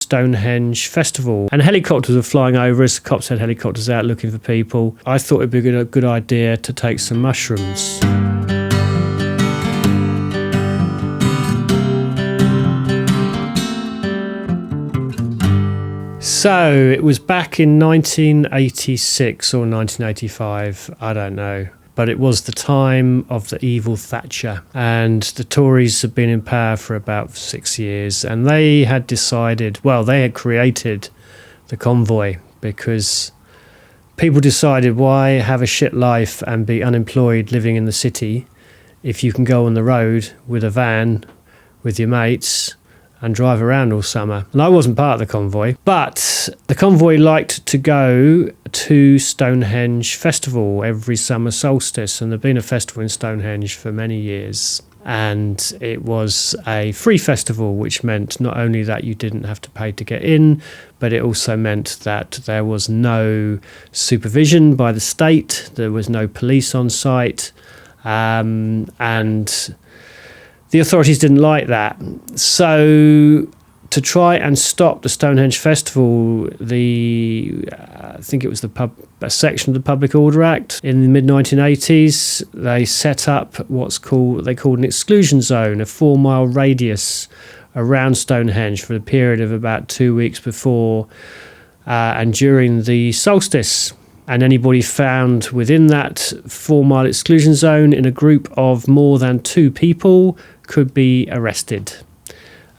Stonehenge festival. And helicopters were flying over us. The cops had helicopters out looking for people. I thought it'd be a good idea to take some mushrooms. So it was back in 1986 or 1985, I don't know. But it was the time of the evil Thatcher, and the Tories had been in power for about 6 years, and they had decided, well, they had created the convoy because people decided, why have a shit life and be unemployed living in the city if you can go on the road with a van with your mates and drive around all summer. And I wasn't part of the convoy, but the convoy liked to go to Stonehenge Festival every summer solstice, and there'd been a festival in Stonehenge for many years. And it was a free festival, which meant not only that you didn't have to pay to get in, but it also meant that there was no supervision by the state, there was no police on site, and the authorities didn't like that. So to try and stop the Stonehenge Festival, I think it was a section of the Public Order Act in the mid-1980s, they set up they called an exclusion zone, a 4-mile radius around Stonehenge for a period of about 2 weeks before and during the solstice. And anybody found within that 4-mile exclusion zone in a group of more than 2 people could be arrested.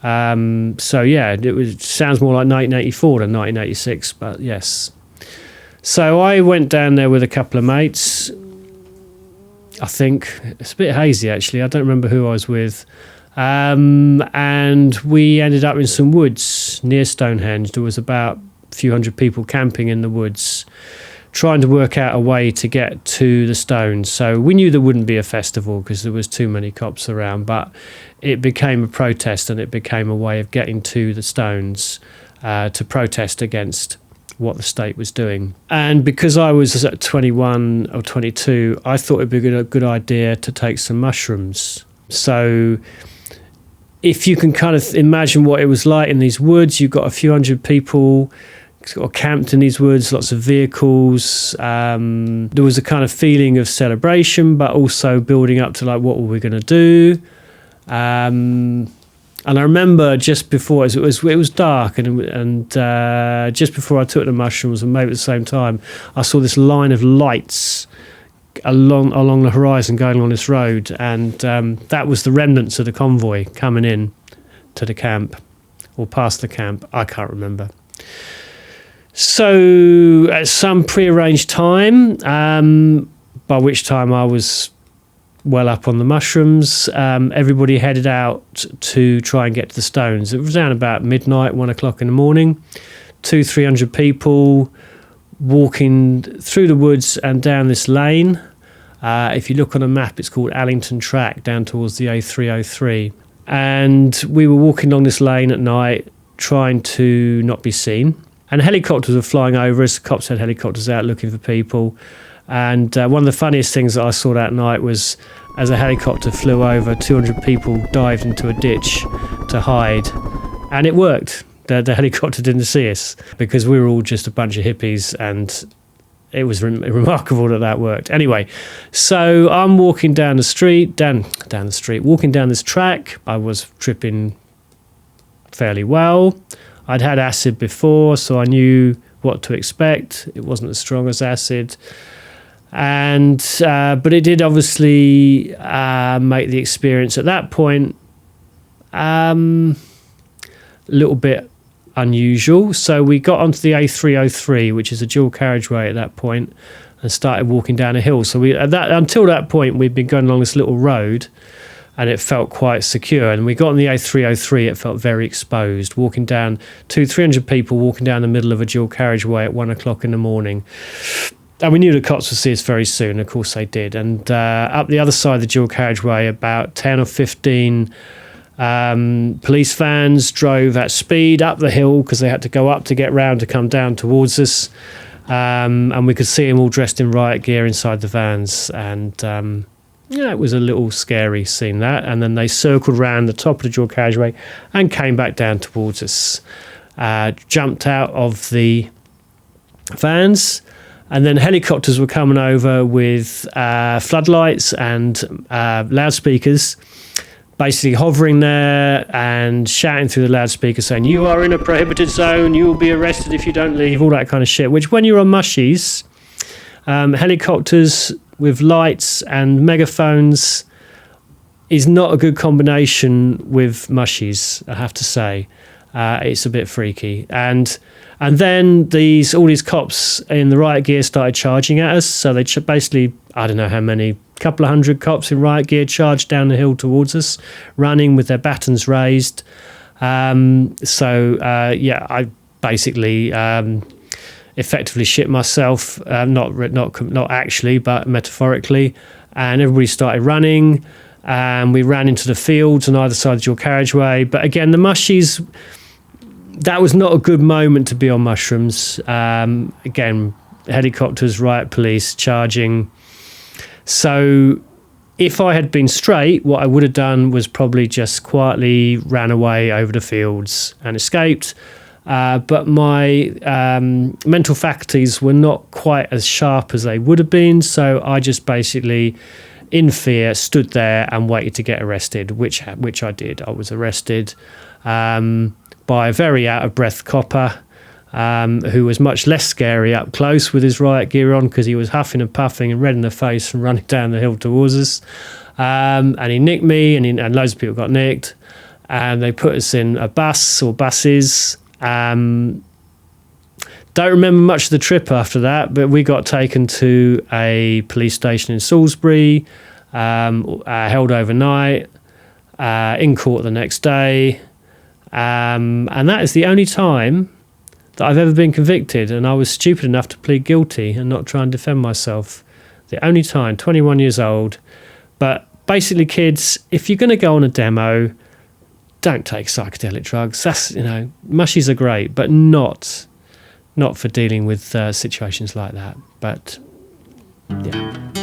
So yeah, sounds more like 1984 than 1986, but yes. So I went down there with a couple of mates. I think it's a bit hazy actually. I don't remember who I was with. And we ended up in some woods near Stonehenge. There was about a few hundred people camping in the woods, trying to work out a way to get to the stones. So we knew there wouldn't be a festival because there was too many cops around, but it became a protest, and it became a way of getting to the stones to protest against what the state was doing. And because I was 21 or 22, I thought it'd be a good idea to take some mushrooms. So if you can kind of imagine what it was like in these woods, you've got a few hundred people sort of camped in these woods, lots of vehicles. There was a kind of feeling of celebration, but also building up to like, what were we going to do? And I remember just before it was dark, and just before I took the mushrooms, and maybe at the same time, I saw this line of lights along the horizon going along this road, and that was the remnants of the convoy coming in to the camp or past the camp. I can't remember. So at some prearranged time, by which time I was well up on the mushrooms, everybody headed out to try and get to the stones. It was around about midnight, 1 o'clock in the morning. 200-300 people walking through the woods and down this lane. If you look on a map, it's called Allington Track, down towards the A303. And we were walking along this lane at night, trying to not be seen. And helicopters were flying over us. The cops had helicopters out looking for people. And one of the funniest things that I saw that night was, as a helicopter flew over, 200 people dived into a ditch to hide. And it worked. The helicopter didn't see us because we were all just a bunch of hippies, and it was remarkable that worked. Anyway, so I'm walking down the street, walking down this track. I was tripping fairly well. I'd had acid before, so I knew what to expect. It wasn't as strong as acid. And but it did obviously make the experience at that point a little bit unusual. So we got onto the A303, which is a dual carriageway at that point, and started walking down a hill. So until that point, we'd been going along this little road, and it felt quite secure. And we got on the A303, it felt very exposed, walking down 200-300 people walking down the middle of a dual carriageway at 1 o'clock in the morning. And we knew the cops would see us very soon. Of course they did. And up the other side of the dual carriageway, about 10 or 15 police vans drove at speed up the hill, because they had to go up to get round to come down towards us. And we could see them all dressed in riot gear inside the vans. And it was a little scary seeing that. And then they circled round the top of the dual carriageway and came back down towards us. jumped out of the vans, and then helicopters were coming over with floodlights and loudspeakers, basically hovering there and shouting through the loudspeaker saying, "You are in a prohibited zone, you will be arrested if you don't leave," all that kind of shit, which when you're on mushies, helicopters with lights and megaphones is not a good combination with mushies, I have to say. It's a bit freaky. And then all these cops in the riot gear started charging at us. So they basically, I don't know how many, couple of hundred cops in riot gear charged down the hill towards us, running with their batons raised. I basically effectively shit myself, not actually, but metaphorically. And everybody started running. And we ran into the fields on either side of the dual carriageway. But again, the mushies, that was not a good moment to be on mushrooms. Again, helicopters, riot police, charging. So if I had been straight, what I would have done was probably just quietly ran away over the fields and escaped. But my mental faculties were not quite as sharp as they would have been. So I just basically, in fear, stood there and waited to get arrested, which I did. I was arrested by a very out-of-breath copper who was much less scary up close with his riot gear on, because he was huffing and puffing and red in the face and running down the hill towards us. And he nicked me, and loads of people got nicked. And they put us in a bus or buses. Don't remember much of the trip after that, but we got taken to a police station in Salisbury, held overnight, in court the next day. And that is the only time that I've ever been convicted, and I was stupid enough to plead guilty and not try and defend myself. The only time, 21 years old. But basically, kids, if you're going to go on a demo, don't take psychedelic drugs. That's, mushies are great, but not for dealing with situations like that. But yeah.